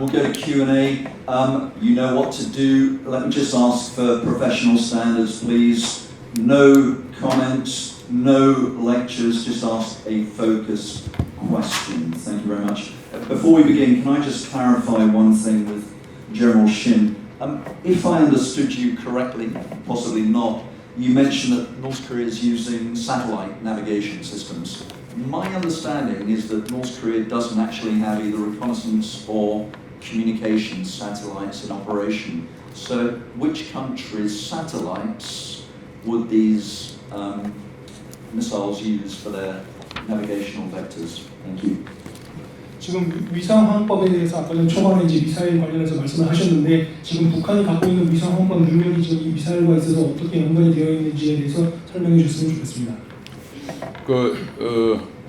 we'll go to Q&A. You know what to do. Let me just ask for professional standards, please. No comments, no lectures, just ask a focused question. Thank you very much. Before we begin, can I just clarify one thing with General Shin? If I understood you correctly, possibly not, you mentioned that North Korea is using satellite navigation systems. My understanding is that North Korea doesn't actually have either reconnaissance or communications satellites in operation. So which country's satellites would these missiles use for their navigational vectors? Thank you. 지금 위성항법에 대해서 아까 전 초반에 이제 미사일 관련해서 말씀을 하셨는데 지금 북한이 갖고 있는 위성항법 능력이 지금 이 미사일과 있어서 어떻게 연관이 되어 있는지에 대해서 설명해 주셨으면 좋겠습니다.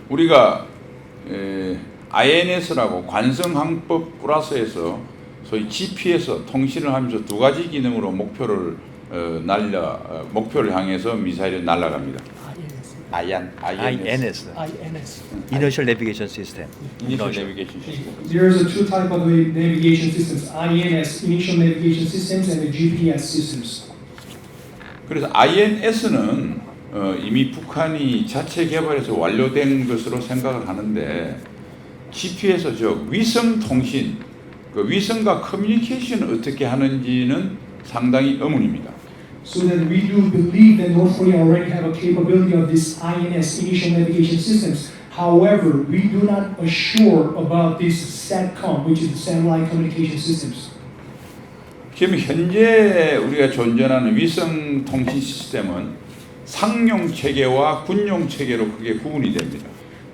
우리가 INS라고 관성항법 플러스에서 소위 GPS 통신을 하면서 두 가지 기능으로 목표를 향해서 미사일이 날아갑니다. INS. Inertial Navigation System. Initial Navigation System. There's a two type of navigation systems: INS, Initial Navigation Systems, and the GPS systems. 그래서 INS는 이미 북한이 자체 개발해서 완료된 것으로 생각을 하는데 GPS 즉 위성 통신, 그 위성과 커뮤니케이션을 어떻게 하는지는 상당히 의문입니다. So that we do believe that North Korea already have a capability of this INS, Initial Navigation Systems. However, we do not assure about this SATCOM, which is the Satellite Communication Systems. 지금 현재 우리가 존재하는 위성 통신 시스템은 상용 체계와 군용 체계로 크게 구분이 됩니다.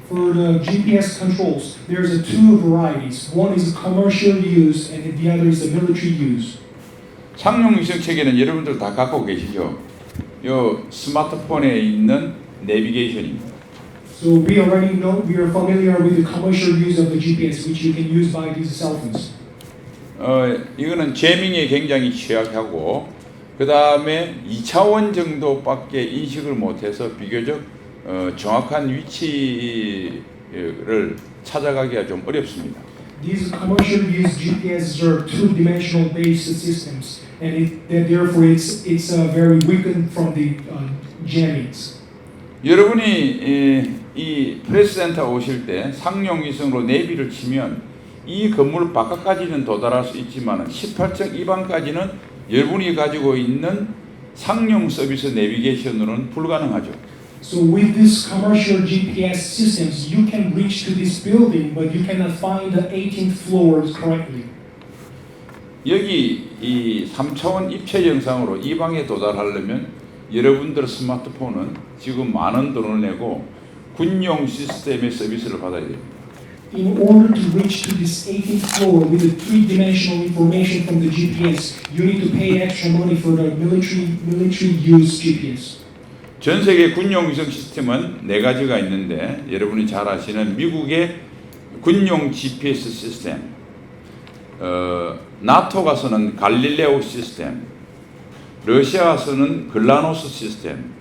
For the GPS controls, there's a two varieties. One is commercial use, and the other is the military use. 상용 위성 체계는 여러분들 다 갖고 계시죠? 요 스마트폰에 있는 내비게이션입니다. So we already know, we are familiar with the commercial use of the GPS, which you can use by these cell phones. 이거는 제밍에 굉장히 취약하고 그 다음에 2차원 정도밖에 인식을 못해서 비교적 정확한 위치를 찾아가기가 좀 어렵습니다. These commercial use GPS are two-dimensional based systems, and therefore it's very weakened from the jammings. 여러분이 이 프레스센터 오실 때 상용 위성으로 내비를 치면 이 건물 바깥까지는 도달할 수 있지만 18층 이방까지는 여러분이 가지고 있는 상용 서비스 내비게이션으로는 불가능하죠. So with these commercial GPS systems, you can reach to this building, but you cannot find the 18th floor correctly. 여기 이 3차원 입체 영상으로 이 방에 도달하려면 여러분들 스마트폰은 지금 많은 돈을 내고 군용 시스템의 서비스를 받아야 됩니다. In order to reach to this 18th floor with the three-dimensional information from the GPS, you need to pay extra money for the military use GPS. 전 세계 군용 위성 시스템은 네 가지가 있는데 여러분이 잘 아시는 미국의 군용 GPS 시스템, 나토가 쓰는 갈릴레오 시스템, 러시아가 쓰는 글라노스 시스템,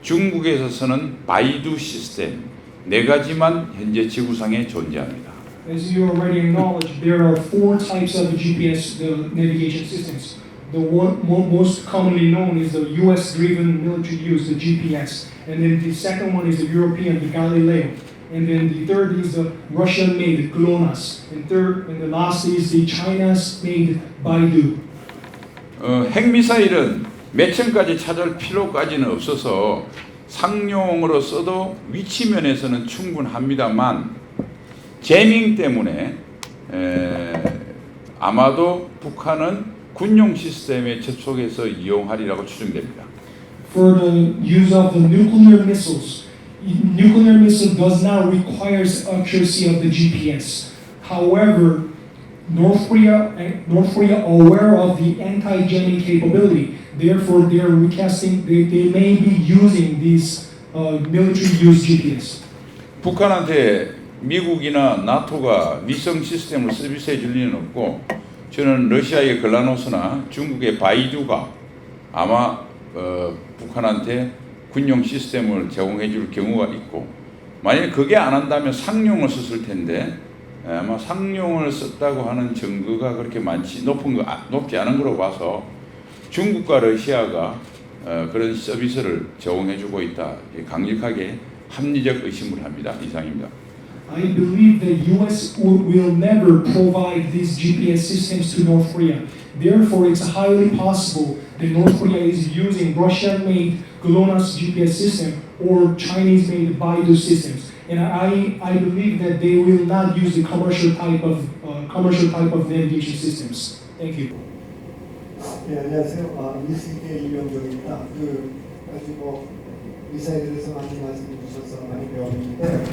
중국에서 쓰는 바이두 시스템 네 가지만 현재 지구상에 존재합니다. As you already acknowledged, there are four types of GPS navigation systems. The one most commonly known is the U.S.-driven military use, the GPS, and then the second one is the European, the Galileo, and then the third is the Russian-made, the GLONASS, and the last is the China's-made Baidu. 핵미사일은 몇 층까지 찾을 필요까지는 없어서 상용으로 써도 위치면에서는 충분합니다만 제밍 때문에 아마도 북한은 군용 시스템에 접속해서 이용하리라고 추정됩니다. For the use of the nuclear missile does not require accuracy of the GPS. However, North Korea aware of the anti-jamming capability. Therefore, they are recasting. They may be using this military use GPS. 북한한테 미국이나 나토가 위성 시스템을 서비스해 줄 리는 없고 저는 러시아의 글라노스나 중국의 바이두가 아마 북한한테 군용 시스템을 제공해 줄 경우가 있고 만약에 그게 안 한다면 상용을 썼을 텐데 아마 상용을 썼다고 하는 증거가 그렇게 높지 않은 거로 봐서 중국과 러시아가 그런 서비스를 제공해주고 있다. 강력하게 합리적 의심을 합니다. 이상입니다. I believe the U.S. will never provide these GPS systems to North Korea. Therefore, it's highly possible that North Korea is using Russian-made GLONASS GPS system or Chinese-made Baidu systems. And I believe that they will not use the commercial type of navigation systems. Thank you. 네, 안녕하세요. 뉴스기의 이명종입니다. 아주 미사일에 대해서 많이 말씀해 주셔서 많이 배웠는데,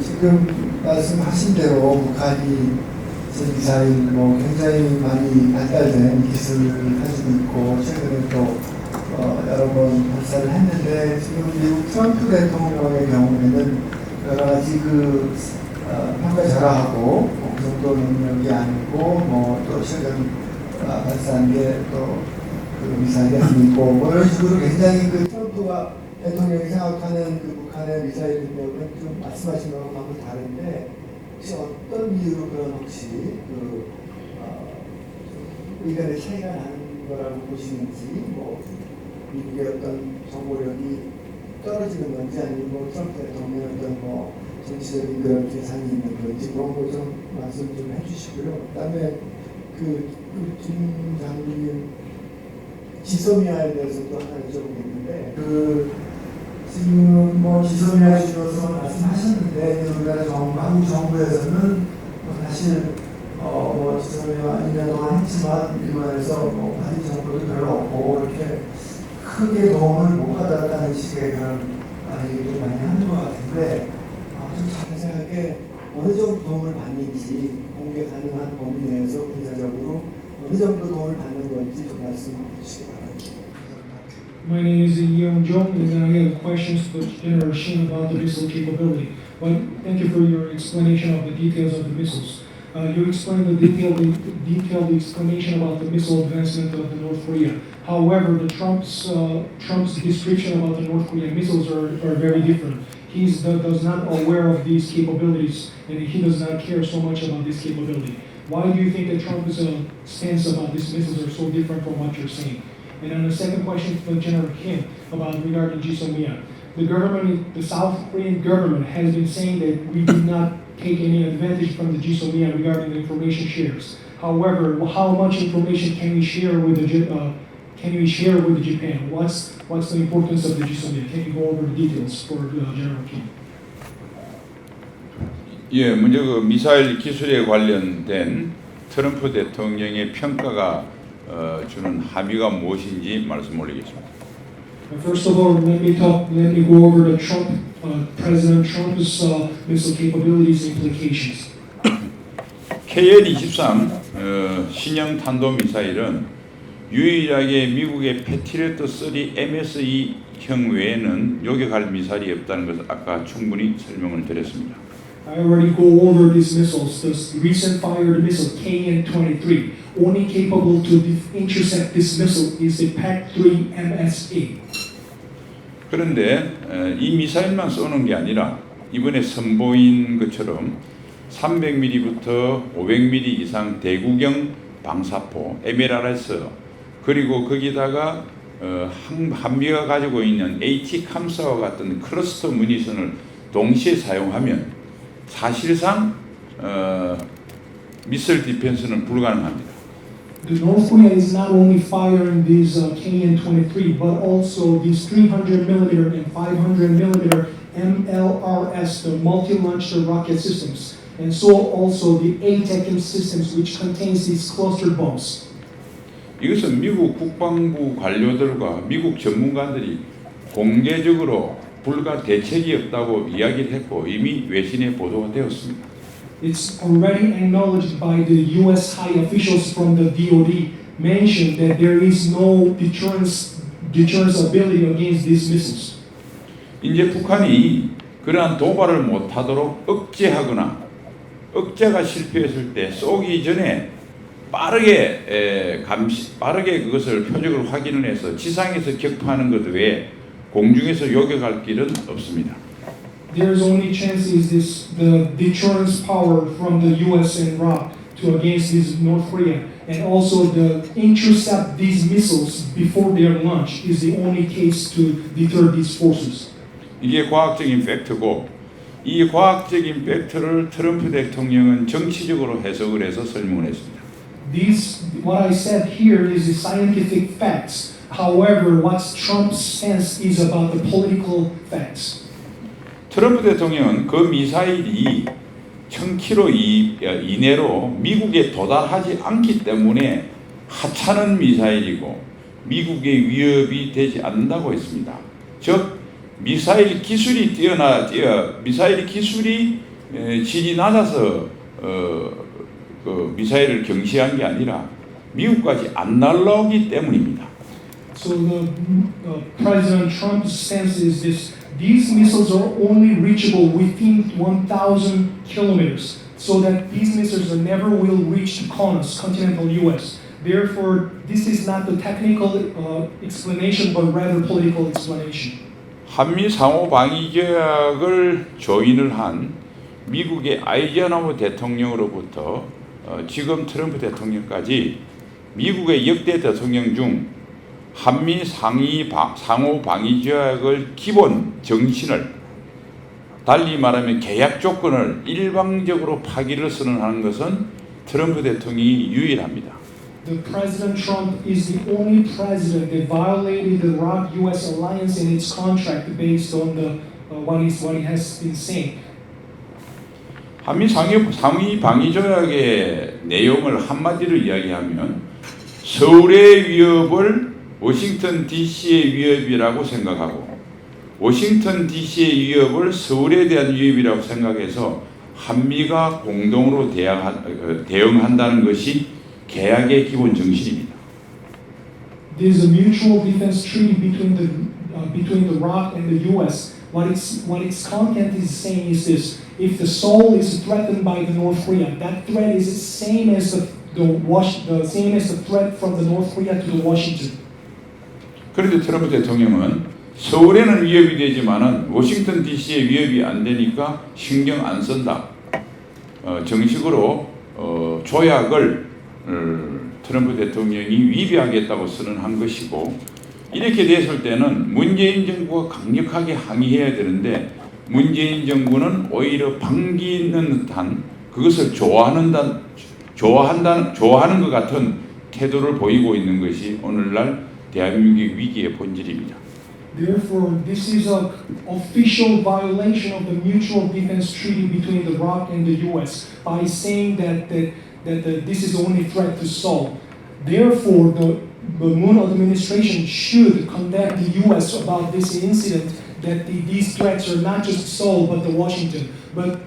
지금 말씀하신 대로 북한이 미사일 굉장히 많이 발달된 기술을 가지고 있고, 최근에 또 여러 번 발사를 했는데, 지금 미국 트럼프 대통령의 경우에는 여러 가지 평가절하하고 그 정도 능력이 아니고, 또 최근 발사한 게 또 미사일이 아니고 이런 식으로 굉장히 트럼프가 대통령이 생각하는 북한의 미사일 능력은 좀 말씀하신 거하고 너무 다른데 혹시 어떤 이유로 그런 의견의 차이가 나는 거라고 보시는지 미국의 어떤 정보력이 떨어지는 건지 아니면 트럼프 대통령의 어떤 정치적인 그런 계산이 있는 건지 그런 거 좀 말씀 좀 해주시고요. 그다음에 김 장관님 지소미아에 대해서도 하나 여쭤보겠는데 지금 지소미아에 대해서 말씀하셨는데 우리나라 한국 정부에서는 사실 지소미아 2년 동안 했지만 일본에서 파리 정부도 별로 없고 이렇게 크게 도움을 못 받았다는 식의 그런 얘기도 많이 하는 것 같은데 좀 자세하게 어느 정도 도움을 받는지 공개 가능한 범위 내에서 군사적으로 어느 정도 도움을 받는 건지 좀 말씀해 주시기 바랍니다. My name is Yeon Jong, and I have questions to General Shin about the missile capability. Well, thank you for your explanation of the details of the missiles. You explained the detailed explanation about the missile advancement of the North Korea. However, the Trump's description about the North Korean missiles are very different. He does not aware of these capabilities, and he does not care so much about this capability. Why do you think that Trump's stance about these missiles are so different from what you're saying? And then the second question for General Kim regarding GSOMIA. The South Korean government has been saying that we did not take any advantage from the GSOMIA regarding the information shares. However, how much information can we share with Japan? What's the importance of the GSOMIA? Can you go over the details for General Kim? 예, 먼저 미사일 기술에 관련된 트럼프 대통령의 평가가 주는 함의가 무엇인지 말씀 올리겠습니다. First of all, let me go over the President Trump's missile capabilities and implications. KN-23 신형 탄도 미사일은 유일하게 미국의 패트리어트 3 MSE형 외에는 요격할 미사일이 없다는 것을 아까 충분히 설명을 드렸습니다. I already go over these missiles. The recent fired missile KN-23, only capable to intercept this missile is the PAC-3 MSE. 그런데 이 미사일만 쏘는 게 아니라 이번에 선보인 것처럼 300mm부터 500mm 이상 대구경 방사포 MLRS 그리고 거기다가 한미가 가지고 있는 ATCAMS와 같은 클러스터 뮤니션을 동시에 사용하면 사실상 미사일 디펜스는 불가능합니다. The North Korea is not only firing these KN-23, but also these 300mm and 500mm MLRS, the multi-launcher rocket systems, and so also the ATACMS systems, which contains these cluster bombs. 이것은 미국 국방부 관료들과 미국 전문가들이 공개적으로 불가 대책이 없다고 이야기를 했고 이미 외신에 보도가 되었습니다. It's already acknowledged by the U.S. high officials from the DoD mentioned that there is no deterrence ability against these missiles. 이제 북한이 그러한 도발을 못하도록 억제가 실패했을 때 쏘기 전에 빠르게 그것을 표적을 확인을 해서 지상에서 격파하는 것 외에 공중에서 요격할 길은 없습니다. there's only chance is this the deterrence power from the U.S. and Iraq to against this North Korea, and also the intercept these missiles before their launch is the only case to deter these forces. 이게 과학적인 팩트고 이 과학적인 팩트를 트럼프 대통령은 정치적으로 해석을 해서 설명을 했습니다. These, what I said here is the scientific facts. However, what Trump's stance is about the political facts. 트럼프 대통령은 그 미사일이 1000km 이내로 미국에 도달하지 않기 때문에 하찮은 미사일이고 미국의 위협이 되지 않는다고 했습니다. 즉 미사일 기술이 미사일 기술이 질이 낮아서 그 미사일을 경시한 게 아니라 미국까지 안 날라오기 때문입니다. So the President Trump's stance is this: these missiles are only reachable within 1,000 kilometers, so that these missiles are never will reach the continental U.S. Therefore, this is not the technical explanation, but rather political explanation. 한미 상호 방위 조약을 조인을 한 미국의 아이젠하워 대통령으로부터 지금 트럼프 대통령까지 미국의 역대 대통령 중 한미 상호 방위 조약을 기본 정신을 달리 말하면 계약 조건을 일방적으로 파기를 선언하는 것은 트럼프 대통령이 유일합니다. The President Trump is the only president that violated the Iraq-U.S. alliance and its contract based on the what he has been saying. 한미 상위 방위 조약의 내용을 한마디로 이야기하면 서울의 위협을 워싱턴 DC의 위협이라고 생각하고 워싱턴 DC의 위협을 서울에 대한 위협이라고 생각해서 한미가 공동으로 대응한다는 것이 계약의 기본 정신입니다. There is a mutual defense treaty between the Iraq and the U.S. What its content is saying is this: if the Seoul is threatened by the North Korea, that threat is the same as the threat from the North Korea to the Washington. 그런데 트럼프 대통령은 서울에는 위협이 되지만은 워싱턴 DC에 위협이 안 되니까 신경 안 쓴다. 정식으로 조약을 트럼프 대통령이 위배하겠다고 선언한 것이고 이렇게 됐을 때는 문재인 정부가 강력하게 항의해야 되는데 문재인 정부는 오히려 반기는 듯한 그것을 좋아하는 것 같은 태도를 보이고 있는 것이 오늘날 대한민국의 위기의 본질입니다. Therefore, this is an official violation of the mutual defense treaty between the Iraq and the U.S. by saying that this is the only threat to Seoul. Therefore, the Moon administration should contact the U.S. about this incident, that these threats are not just Seoul but the Washington. But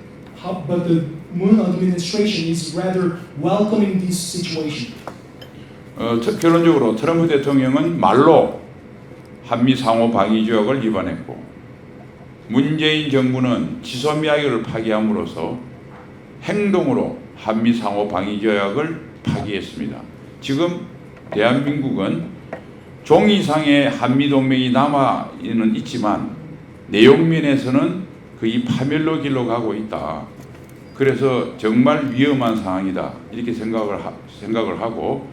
the Moon administration is rather welcoming this situation. 결론적으로 트럼프 대통령은 말로 한미 상호 방위 조약을 위반했고 문재인 정부는 지소미아를 파기함으로써 행동으로 한미 상호 방위 조약을 파기했습니다. 지금 대한민국은 종이상의 한미 동맹이 남아는 있지만 내용면에서는 거의 파멸로 길로 가고 있다. 그래서 정말 위험한 상황이다. 이렇게 생각을 하고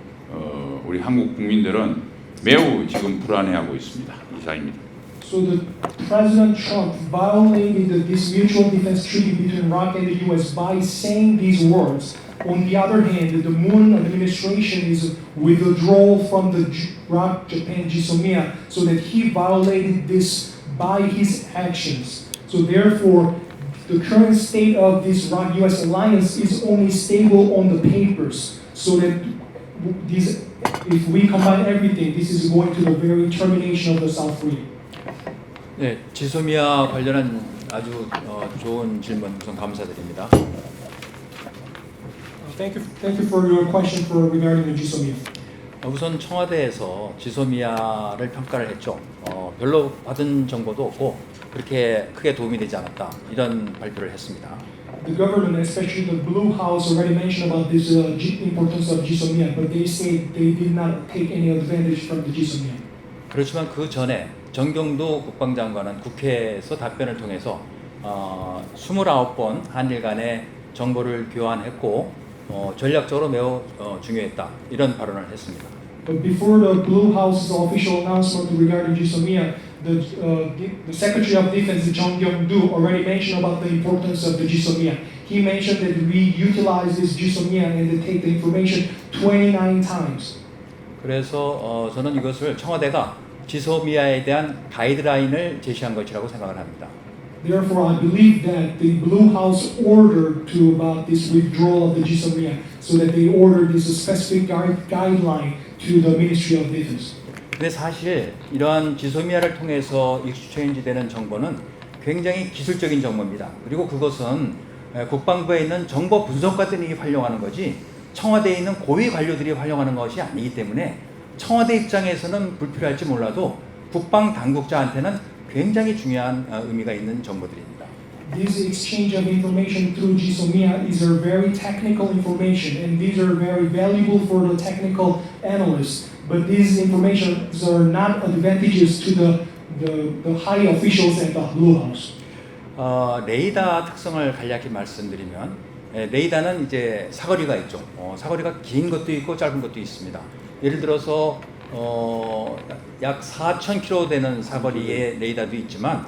우리 한국 국민들은 매우 지금 불안해하고 있습니다. 이상입니다. So the President Trump violated this mutual defense treaty between Iraq and the U.S. by saying these words. On the other hand, the Moon administration is withdrawal from the Iraq-Japan GSOMIA, so that he violated this by his actions. So therefore, the current state of this Iraq-U.S. alliance is only stable on the papers. So that if we combine everything, this is going to the very termination of the South Korea. 네, 지소미아 관련한 아주 좋은 질문 우선 감사드립니다. Thank you for your question regarding the GSOMIA. 우선 청와대에서 지소미아를 평가를 했죠. 별로 받은 정보도 없고 그렇게 크게 도움이 되지 않았다 이런 발표를 했습니다. The government, especially the Blue House, already mentioned about this importance of GSOMIA, but they say they did not take any advantage from the GSOMIA. 그렇지만 그 전에 정경도 국방장관은 국회에서 답변을 통해서 29번 한일 간의 정보를 교환했고 전략적으로 매우 중요했다 이런 발언을 했습니다. But before the Blue House's official announcement regarding GSOMIA, the Secretary of Defense, Jong Kyung-do, already mentioned about the importance of the GSOMIA. He mentioned that we utilize this GSOMIA and they take the information 29 times. 그래서 저는 이것을 청와대가 지소미아에 대한 가이드라인을 제시한 것이라고 생각을 합니다. Therefore, I believe that the Blue House ordered to about this withdrawal of the GSOMIA, so that they ordered this specific guideline to the Ministry of Defense. 근데 사실 이러한 지소미아를 통해서 익스체인지되는 정보는 굉장히 기술적인 정보입니다. 그리고 그것은 국방부에 있는 정보 분석가들이 활용하는 거지 청와대에 있는 고위 관료들이 활용하는 것이 아니기 때문에 청와대 입장에서는 불필요할지 몰라도 국방 당국자한테는 굉장히 중요한 의미가 있는 정보들입니다. This exchange of information through GSOMIA is a very technical information, and these are very valuable for the technical analysts. But these informations are not advantageous to the high officials at the Blue House. 레이더 특성을 간략히 말씀드리면 레이더는 이제 사거리가 있죠. 사거리가 긴 것도 있고 짧은 것도 있습니다. 예를 들어서 약 4,000km 되는 사거리의 레이더도 있지만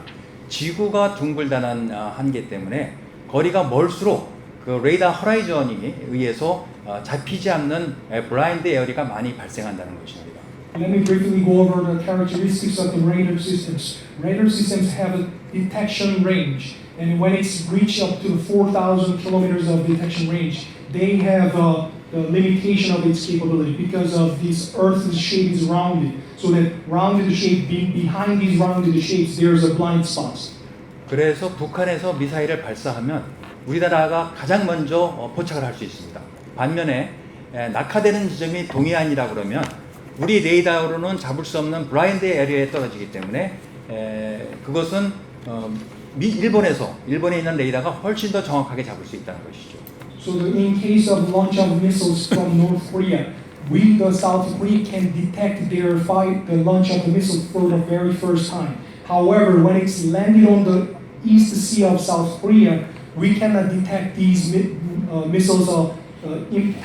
지구가 둥글다는 한계 때문에 거리가 멀수록 그 레이더 호라이즌이 의해서 잡히지 않는 블라인드 에어리가 많이 발생한다는 것입니다. Let me briefly go over the characteristics of the radar systems. Radar systems have a detection range, and when it's reached up to 4,000 kilometers of detection range, they have the limitation of its capability because of this Earth's shape is rounded. So that rounded shape, behind these rounded shapes, there's a blind spot. 그래서 북한에서 미사일을 발사하면 우리나라가 가장 먼저 포착을 할 수 있습니다. 반면에 낙하되는 지점이 동해안이라 그러면 우리 레이더로는 잡을 수 없는 블라인드 에리어에 떨어지기 때문에 그것은 일본에 있는 레이더가 훨씬 더 정확하게 잡을 수 있다는 것이죠. So in case of launch of missiles from North Korea, we, the South Korea, can detect the launch of the missile for the very first time. However, when it's landed on the East Sea of South Korea, we cannot detect these missiles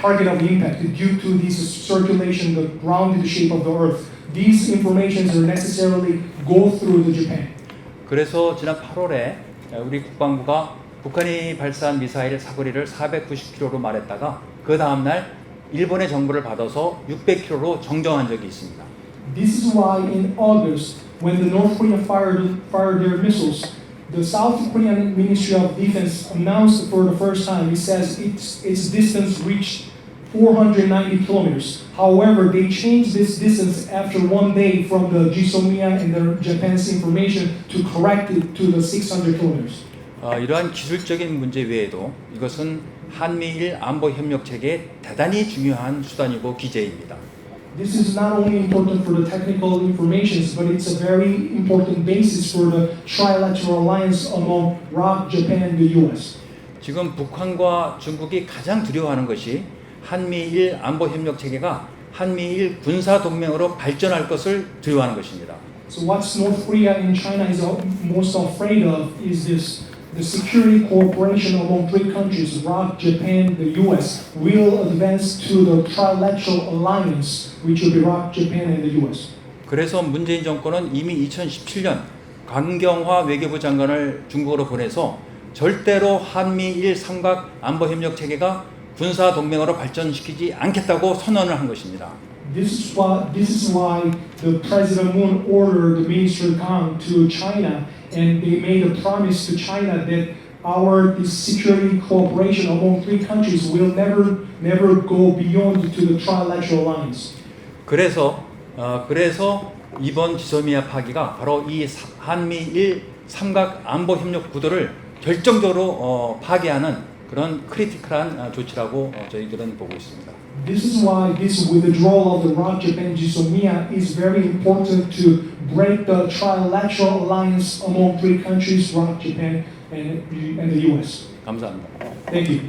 target of impact due to this circulation, the rounded shape of the Earth. These informations are necessarily go through the Japan. 그래서 지난 8월에 우리 국방부가 북한이 발사한 미사일 사거리를 490km로 말했다가 그 다음날 일본의 정보를 받아서 600km로 정정한 적이 있습니다. This is why in August, when the North Korea fired their missiles, the South Korean Ministry of Defense announced for the first time, it says its distance reached 490 kilometers. However, they changed this distance after one day from the GSOMIA and the Japan's information to correct it to the 600 kilometers. 이러한 기술적인 문제 외에도 이것은 한미일 안보 협력 체계의 대단히 중요한 수단이고 기제입니다. This is not only important for the technical informations, but it's a very important basis for the trilateral alliance among ROC, Japan, and the U.S. 지금 북한과 중국이 가장 두려워하는 것이 한미일 안보 협력 체계가 한미일 군사 동맹으로 발전할 것을 두려워하는 것입니다. So what North Korea and China is most afraid of is the security cooperation among three countries, ROC, Japan, the U.S., will advance to the trilateral alliance, which will be ROC, Japan, and the U.S. 그래서 문재인 정권은 이미 2017년 강경화 외교부 장관을 중국으로 보내서 절대로 한미일 삼각 안보 협력 체계가 군사 동맹으로 발전시키지 않겠다고 선언을 한 것입니다. This is why the President Moon ordered the Minister Kang to China, and they made a promise to China that this security cooperation among three countries will never go beyond to the trilateral alliance. 그래서 이번 지소미아 파기가 바로 이 한미일 삼각 안보 협력 구도를 결정적으로 파괴하는 그런 크리티컬한 조치라고 저희들은 보고 있습니다. This is why this withdrawal of the ROC, Japan, GSOMIA is very important to break the trilateral alliance among three countries, ROC, Japan, and the U.S. 감사합니다. Thank you.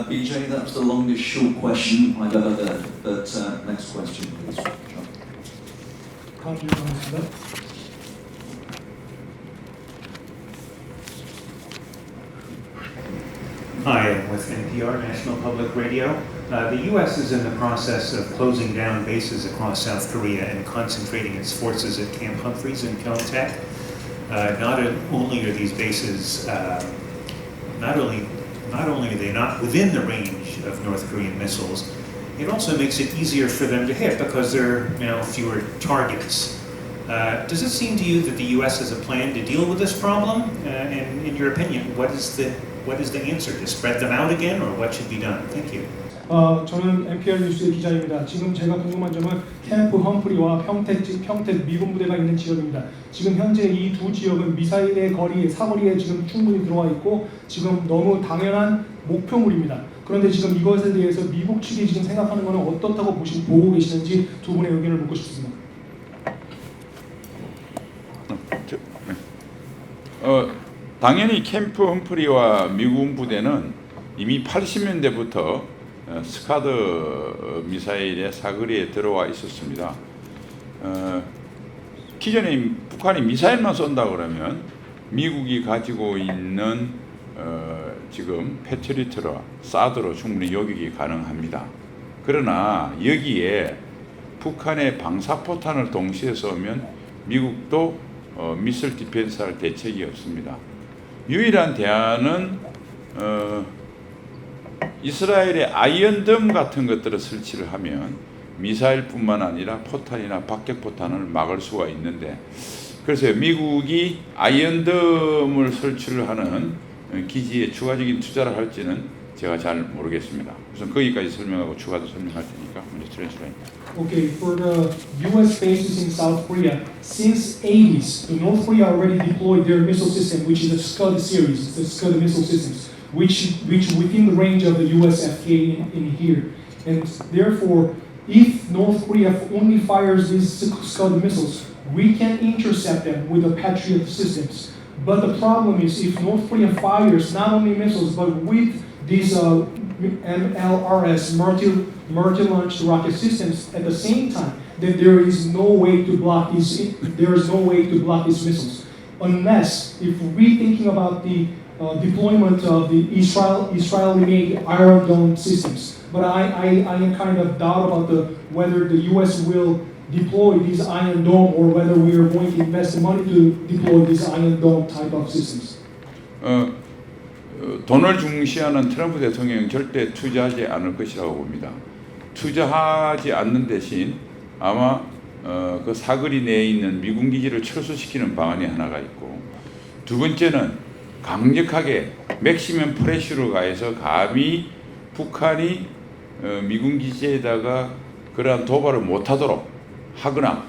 BJ, that's the longest short question I've ever heard. But next question, please. John. with NPR, National Public Radio. The U.S. is in the process of closing down bases across South Korea and concentrating its forces at Camp Humphreys in Pyeongtaek. Not only are these bases not only are they not within the range of North Korean missiles, it also makes it easier for them to hit because there are now fewer targets. Does it seem to you that the U.S. has a plan to deal with this problem? And in your opinion, what is the answer? To spread them out again, or what should be done? Thank you. 저는 NPR 뉴스의 기자입니다. 지금 제가 궁금한 점은 캠프 험프리와 평택 미군 부대가 있는 지역입니다. 지금 현재 이 두 지역은 미사일의 사거리에 지금 충분히 들어와 있고 지금 너무 당연한 목표물입니다. 그런데 지금 이것에 대해서 미국 측이 지금 생각하는 것은 어떻다고 보고 계시는지 두 분의 의견을 묻고 싶습니다. 당연히 캠프 험프리와 미군 부대는 이미 80년대부터 스카드 미사일의 사거리에 들어와 있었습니다. 기존에 북한이 미사일만 쏜다 그러면 미국이 가지고 있는 지금 패트리트로 사드로 충분히 요격이 가능합니다. 그러나 여기에 북한의 방사포탄을 동시에 쏘면 미국도 미슬 디펜스할 대책이 없습니다. 유일한 대안은 이스라엘의 아이언돔 같은 것들을 설치를 하면 미사일뿐만 아니라 포탄이나 박격포탄을 막을 수가 있는데, 그래서 미국이 아이언돔을 설치를 하는 기지에 추가적인 투자를 할지는 제가 잘 모르겠습니다. 우선 거기까지 설명하고 추가도 설명할 테니까 먼저 트랜스레이트. Okay, for the U.S. bases in South Korea, since 80s, the North Korea already deployed their missile system, which is the Scud series, the Scud missile systems, which within the range of the U.S. FK in here. And therefore, if North Korea only fires these Scud missiles, we can intercept them with the Patriot systems. But the problem is, if North Korea fires not only missiles, but with these MLRS, multi-launch rocket systems at the same time, then there is no way to block these. There is no way to block these missiles, unless if we're thinking about the deployment of the Israeli-made Iron Dome systems. But I am kind of doubt about whether the U.S. will deploy these Iron Dome or whether we are going to invest the money to deploy these Iron Dome type of systems. 돈을 중시하는 트럼프 대통령은 절대 투자하지 않을 것이라고 봅니다. 투자하지 않는 대신 아마 그 사거리 내에 있는 미군 기지를 철수시키는 방안이 하나가 있고, 두 번째는 강력하게 맥시멈 프레쉬로 가해서 감히 북한이 미군 기지에다가 그러한 도발을 못하도록 하거나,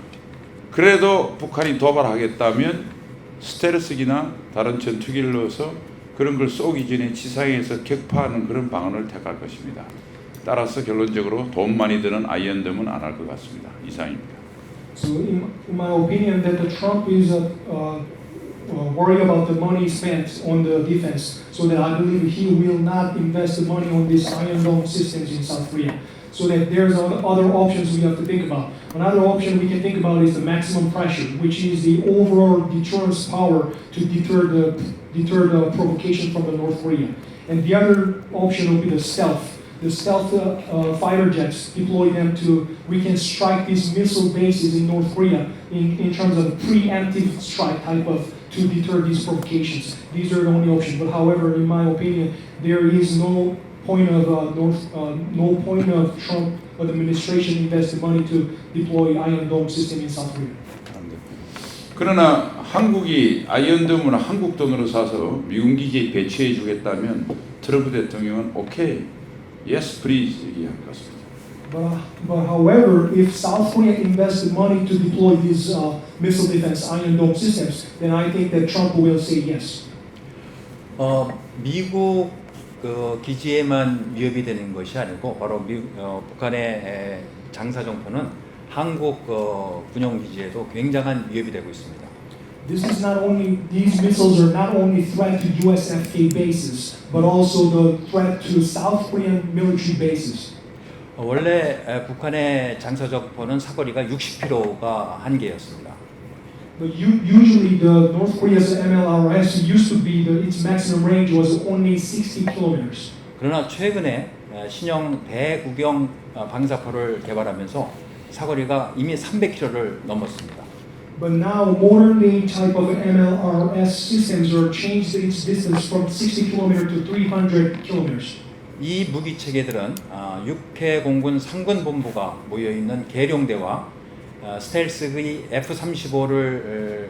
그래도 북한이 도발하겠다면 스텔스기나 다른 전투기를 넣어서 그런 걸 쏘기 전에 지상에서 격파하는 그런 방안을 택할 것입니다. 따라서 결론적으로 돈 많이 드는 아이언돔은 안 할 것 같습니다. 이상입니다. So in my opinion, that the Trump is worried about the money spent on the defense, so that I believe he will not invest the money on these Iron Dome systems in South Korea. So that there's other options we have to think about. Another option we can think about is the maximum pressure, which is the overall deterrence power to deter the provocation from the North Korea. And the other option will be the stealth. The stealth fighter jets, deploy them we can strike these missile bases in North Korea in terms of preemptive strike type of to deter these provocations. These are the only options. But however, in my opinion, there is no point of Trump administration investing money to deploy Iron Dome system in South Korea. 그러나 한국이 아이언돔을 한국 돈으로 사서 미군 기지에 배치해 주겠다면 트럼프 대통령은 오케이, yes please 얘기할 것 같습니다. But however, if South Korea invests the money to deploy these missile defense Iron Dome systems, then I think that Trump will say yes. 미국 그 기지에만 위협이 되는 것이 아니고 바로 북한의 장사정포는 한국 군용 기지에도 굉장한 위협이 되고 있습니다. These missiles are not only threat to U.S. FK bases, but also the threat to South Korean military bases. 원래 북한의 장사정포는 사거리가 60km가 한계였습니다. But usually the North Korea's MLRS used to be its maximum range was only 60 kilometers. 그러나 최근에 신형 대구경 방사포를 개발하면서 사거리가 이미 300km를 넘었습니다. But now modern day type of MLRS systems are changed its distance from 60 km to 300 km. 이 무기 체계들은 육해 공군 상군 본부가 모여 있는 계룡대와 스텔스의 F-35를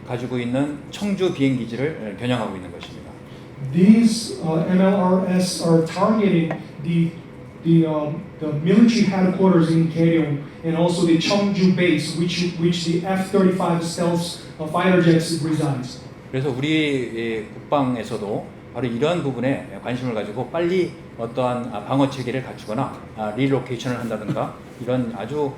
가지고 있는 청주 비행기지를 겨냥하고 있는 것입니다. These MLRS are targeting the military headquarters in Gyeong and also the Cheongju base, which the F-35 stealth fighter jets resides. 그래서 우리 국방에서도 바로 이러한 부분에 관심을 가지고 빨리 어떠한 방어 체계를 갖추거나 리로케이션을 한다든가 이런 아주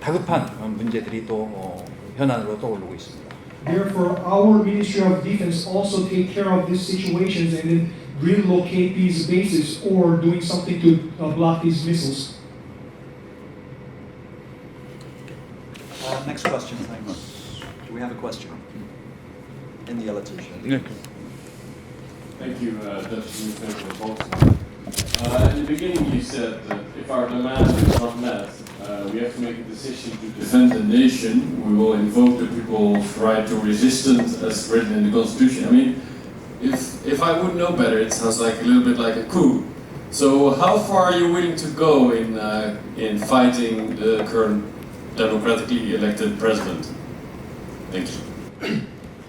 다급한 문제들이 또 현안으로 떠오르고 있습니다. Therefore, our Ministry of Defense also take care of these situations and then relocate these bases or doing something to block these missiles. Next question, thanks. Do we have a question? In the yellow t-shirt. 네. Thank you, Deputy Minister Bolton. In the beginning, you said that if our demand is not met, we have to make a decision to defend the nation. We will invoke the people's right to resistance as written in the Constitution. I mean, if I would know better, it sounds like a little bit like a coup. So, how far are you willing to go in fighting the current democratically elected president? Thank you.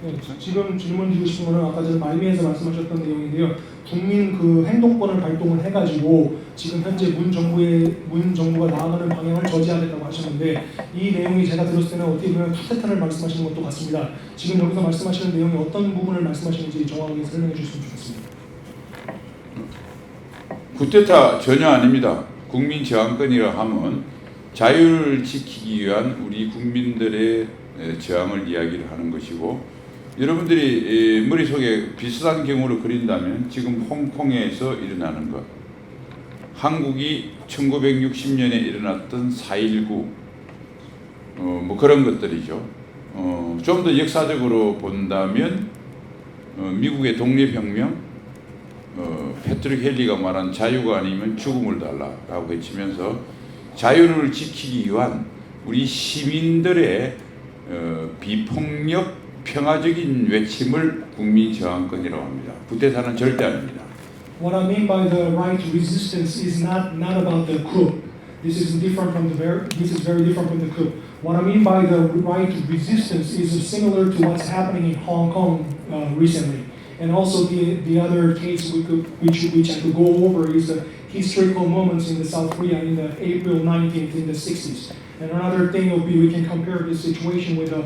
네, 지금 질문 드리고 싶은 거는 아까 전 말미에서 말씀하셨던 내용인데요. 국민 그 행동권을 발동을 해가지고 지금 현재 문 정부가 나아가는 방향을 저지하겠다고 하셨는데 이 내용이 제가 들었을 때는 어떻게 보면 쿠데타를 말씀하시는 것도 같습니다. 지금 여기서 말씀하시는 내용이 어떤 부분을 말씀하시는지 정확하게 설명해 주셨으면 좋겠습니다. 쿠데타 전혀 아닙니다. 국민 저항권이라 하면 자유를 지키기 위한 우리 국민들의 저항을 이야기를 하는 것이고 여러분들이 머릿속에 비슷한 경우를 그린다면 지금 홍콩에서 일어나는 것 한국이 1960년에 일어났던 4.19 뭐 그런 것들이죠. 좀 더 역사적으로 본다면 미국의 독립혁명 패트릭 헨리가 말한 자유가 아니면 죽음을 달라라고 외치면서 자유를 지키기 위한 우리 시민들의 비폭력 평화적인 외침을 국민 저항권이라고 합니다. 쿠데타는 절대 아닙니다. What I mean by the right to resistance is not about the coup. This is different from this is very different from the coup. What I mean by the right to resistance is similar to what's happening in Hong Kong recently, and also the other case which I could go over is the historical moments in the South Korea in the April 19th in the 60s. And another thing will be we can compare this situation with the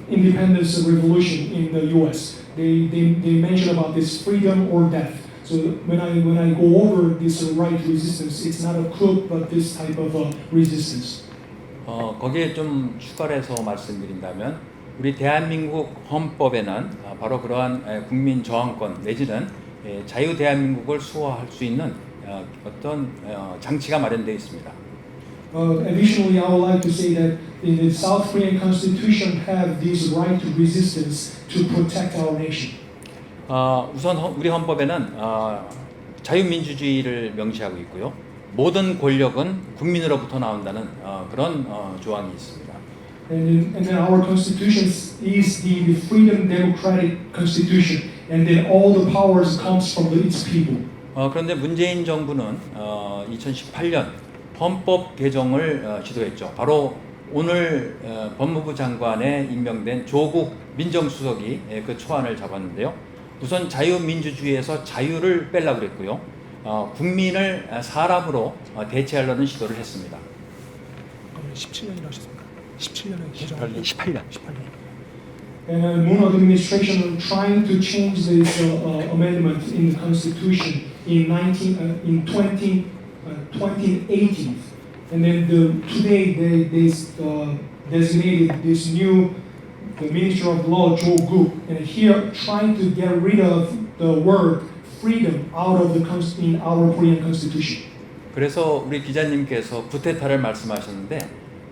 independence revolution in the U.S. They mention about this freedom or death. So when I go over this right resistance, it's not a coup, but this type of resistance. 거기에 좀 추가를 해서 말씀드린다면 우리 대한민국 헌법에는 바로 그러한 국민 저항권 내지는 자유 대한민국을 수호할 수 있는 어떤 장치가 마련되어 있습니다. Additionally, I would like to say that in the South Korean Constitution have this right to resistance to protect our nation. 우선 우리 헌법에는 자유민주주의를 명시하고 있고요. 모든 권력은 국민으로부터 나온다는 그런 조항이 있습니다. And then our Constitution is the freedom democratic Constitution, and then all the powers comes from its people. 그런데 문재인 정부는 2018년 헌법 개정을 시도했죠. 바로 오늘 법무부 장관에 임명된 조국 민정수석이 그 초안을 잡았는데요. 우선 자유민주주의에서 자유를 빼려고 그랬고요. 국민을 사람으로 대체하려는 시도를 했습니다. 17년이라고 하셨습니까? 17년에 개정. 18년. And Moon administration trying to change this amendment in the Constitution in 2018, and then today they designated this new the Minister of Law Jo Guk, and here trying to get rid of the word freedom out of in our Korean Constitution. 그래서 우리 기자님께서 쿠데타를 말씀하셨는데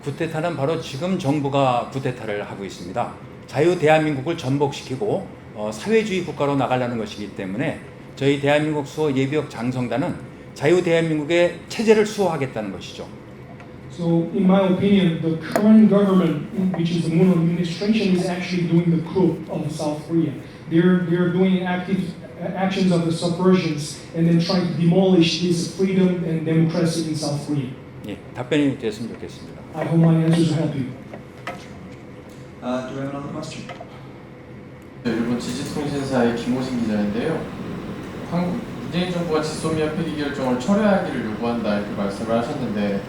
쿠데타는 바로 지금 정부가 쿠데타를 하고 있습니다. 자유 대한민국을 전복시키고 사회주의 국가로 나가려는 것이기 때문에 저희 대한민국 수호 예비역 장성단은 자유 대한민국의 체제를 수호하겠다는 것이죠. So, in my opinion, the current government, which is the Moon administration, is actually doing the coup of South Korea. They're doing active actions of the subversions and then trying to demolish this freedom and democracy in South Korea. 예, 답변이 됐으면 좋겠습니다. I hope my answers help you. Do we have another question? 일본 지지통신사의 김호신 기자인데요. 문재인 정부가 지소미아 폐기 결정을 철회하기를 요구한다 이렇게 말씀을 하셨는데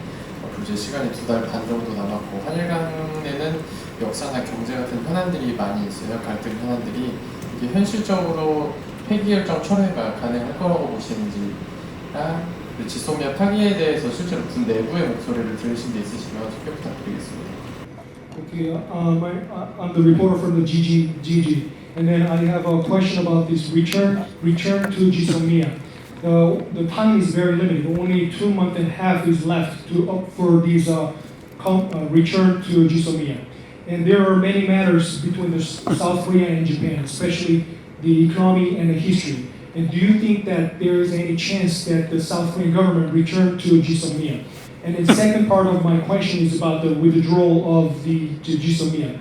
이제 시간이 2달 반 정도 남았고 한일 간에는 역사나 경제 같은 현안들이 많이 있어요. 갈등 현안들이 이게 현실적으로 폐기 결정 철회가 가능할 거라고 보시는지랑 지소미아 파기에 대해서 실제로 군 내부의 목소리를 들으신 데 있으시면 소개 부탁드리겠습니다. Okay, I'm the reporter from the GG, and then I have a question about this return to Jisomiya. The time is very limited. Only 2 months and a half is left for this return to Jisomiya. And there are many matters between the South Korea and Japan, especially the economy and the history. And do you think that there is any chance that the South Korean government return to Jisomiya? And the second part of my question is about the withdrawal of the Jisomiya.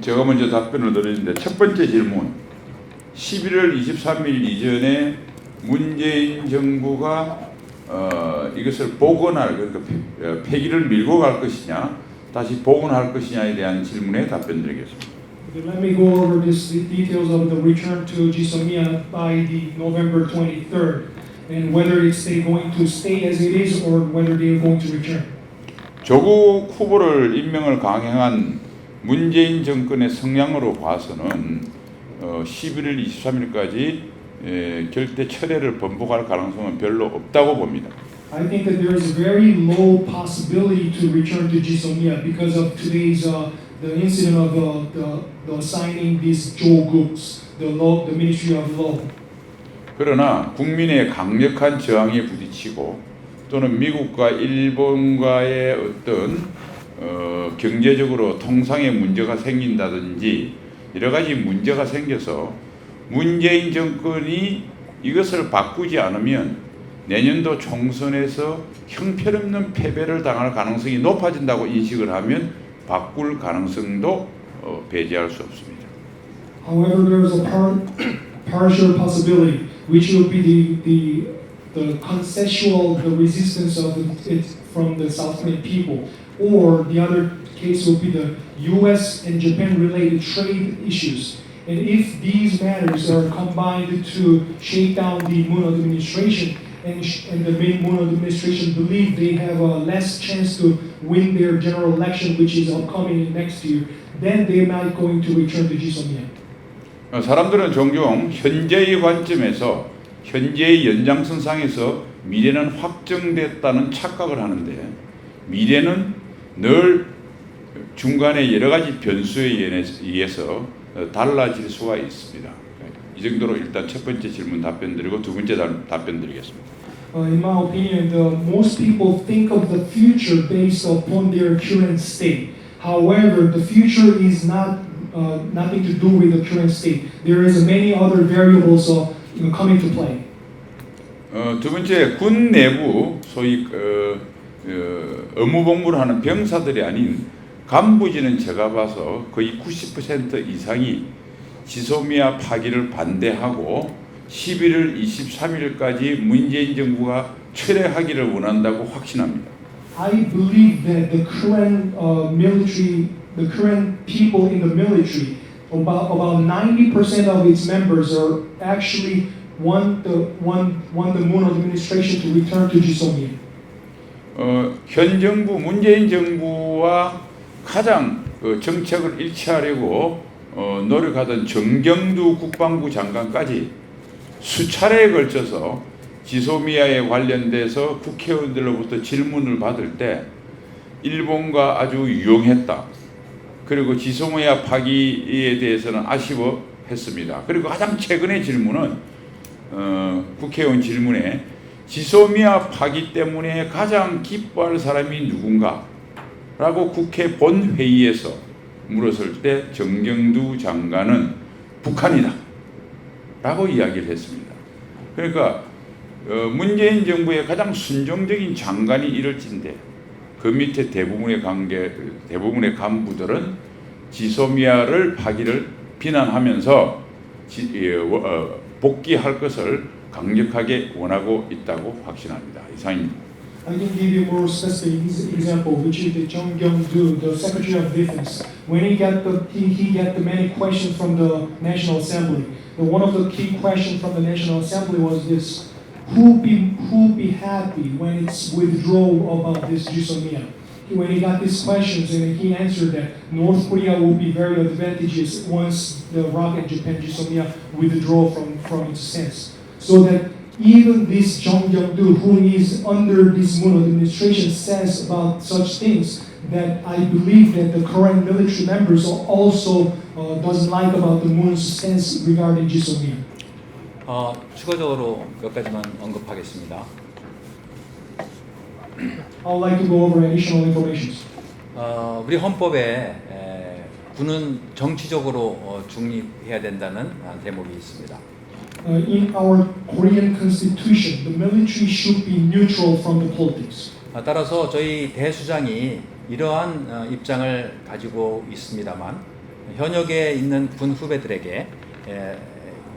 제가 먼저 답변을 드리는데 첫 번째 질문 11월 23일 이전에 문재인 정부가 이것을 복원할 그러니까 폐기를 밀고 갈 것이냐 다시 복원할 것이냐에 대한 질문에 답변 드리겠습니다. Okay, let me go over the details of the return to Jisomiya by the November 23rd and whether it's they going to stay as it is or whether they are going to return. 조국 후보를 임명을 강행한 문재인 정권의 성향으로 봐서는 11월 23일까지 결대 철회를 번복할 가능성은 별로 없다고 봅니다. I think that there is a very low possibility to return to Jisomiya because of today's the incident of the signing these 조국s, the Ministry of Law. 그러나 국민의 강력한 저항에 부딪히고 또는 미국과 일본과의 어떤 경제적으로 통상의 문제가 생긴다든지 여러 가지 문제가 생겨서 문재인 정권이 이것을 바꾸지 않으면 내년도 총선에서 형편없는 패배를 당할 가능성이 높아진다고 인식을 하면 바꿀 가능성도 배제할 수 없습니다. However, there is a partial possibility, which will be the consensual the resistance of it from the South Korean people, or the other case will be the U.S. and Japan related trade issues. And if these matters are combined to shake down the Moon administration, and the main Moon administration believe they have a less chance to win their general election, which is upcoming next year, then they might going to return to Jisomiya. 사람들은 종종 현재의 관점에서 현재의 연장선상에서 미래는 확정됐다는 착각을 하는데 미래는 늘 중간에 여러 가지 변수에 의해서 달라질 수가 있습니다. 이 정도로 일단 첫 번째 질문 답변 드리고 두 번째 답변 드리겠습니다. In my opinion, most people think of the future based upon their current state. However, the future is not nothing to do with the current state. There is many other variables coming to play. 두 번째 군 내부 소위 업무 복무를 하는 병사들이 아닌 간부진은 제가 봐서 거의 90% 이상이 지소미아 파기를 반대하고 11월 23일까지 문재인 정부가 철회하기를 원한다고 확신합니다. I believe that the current the current people in the military, about 90% of its members are actually want the Moon administration to return to Jisomiya. 현 정부 문재인 정부와 가장 정책을 일치하려고 노력하던 정경두 국방부 장관까지 수차례에 걸쳐서 지소미아에 관련돼서 국회의원들로부터 질문을 받을 때 일본과 아주 유용했다. 그리고 지소미아 파기에 대해서는 아쉬워했습니다. 그리고 가장 최근의 질문은 국회의원 질문에 지소미아 파기 때문에 가장 기뻐할 사람이 누군가? 라고 국회 본회의에서 물었을 때 정경두 장관은 북한이다 라고 이야기를 했습니다. 그러니까 문재인 정부의 가장 순종적인 장관이 이럴진데 그 밑에 대부분의 간부들은 지소미아를 파기를 비난하면서 복귀할 것을 강력하게 원하고 있다고 확신합니다. 이상입니다. I can give you more specific example, which is the Jung Kyung-do, the Secretary of Defense. When he got the many questions from the National Assembly. One of the key questions from the National Assembly was this: who be happy when it's withdrawal about this GSOMIA? When he got these questions and he answered that North Korea will be very advantageous once the ROC and Japan GSOMIA withdraw from its stance. So that even this Jung Kyung-do, who is under this Moon administration, says about such things that I believe that the current military members also doesn't like about the Moon's stance regarding GSOMIA. 추가적으로 몇 가지만 언급하겠습니다. I would like to go over additional information. 우리 헌법에 군은 정치적으로 중립해야 된다는 대목이 있습니다. In our Korean Constitution, the military should be neutral from the politics. 따라서 저희 대수장이 이러한 입장을 가지고 있습니다만 현역에 있는 군 후배들에게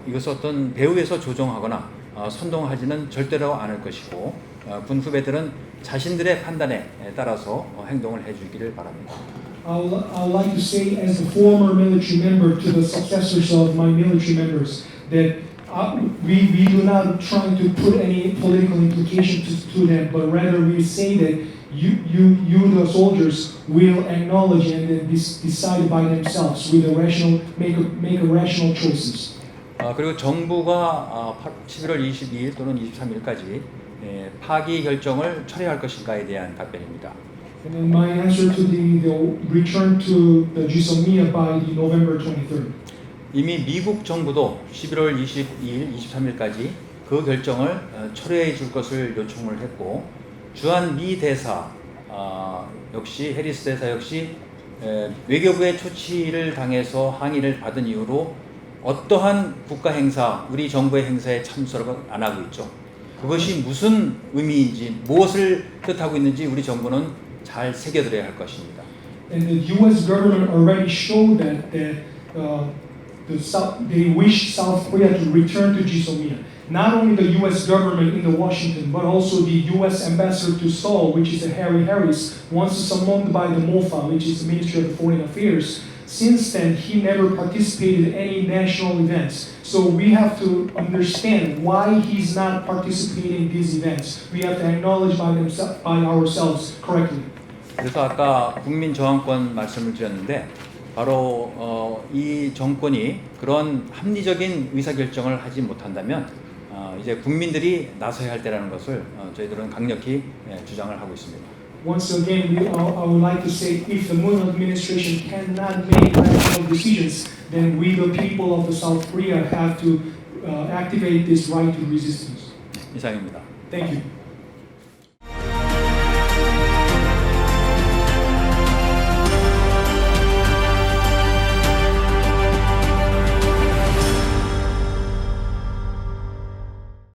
이것을 어떤 배후에서 조종하거나 선동하지는 절대로 않을 것이고 군 후배들은 자신들의 판단에 따라서 행동을 해주기를 바랍니다. I would like to say, as a former military member, to the successors of my military members, that we do not try to put any political implication to them, but rather we say that you the soldiers will acknowledge and then decide by themselves with a rational make a rational choices. 그리고 정부가 11월 22일 또는 23일까지 파기 결정을 철회할 것인가에 대한 답변입니다. And then my answer to the return to the GSOMIA by the November 23rd. 이미 미국 정부도 11월 22일, 23일까지 그 결정을 철회해 줄 것을 요청을 했고 주한 미 대사 역시 해리스 대사 역시 외교부의 초치를 당해서 항의를 받은 이후로 어떠한 국가 행사, 우리 정부의 행사에 참석을 안 하고 있죠. 그것이 무슨 의미인지 무엇을 뜻하고 있는지 우리 정부는 잘 새겨들어야 할 것입니다. And the U.S. government already showed that they wish South Korea to return to GSOMIA. Not only the U.S. government in the Washington, but also the U.S. ambassador to Seoul, which is Harry Harris, once summoned by the MOFA, which is the Ministry of Foreign Affairs. Since then, he never participated in any national events. So we have to understand why he's not participating in these events. We have to acknowledge by ourselves correctly. 그래서 아까 국민 저항권 말씀을 드렸는데 바로 이 정권이 그런 합리적인 의사결정을 하지 못한다면 이제 국민들이 나서야 할 때라는 것을 저희들은 강력히 주장을 하고 있습니다. Once again, I would like to say, if the Moon administration cannot make rational decisions, then we, the people of the South Korea, have to activate this right to resistance. 이상입니다. Thank you.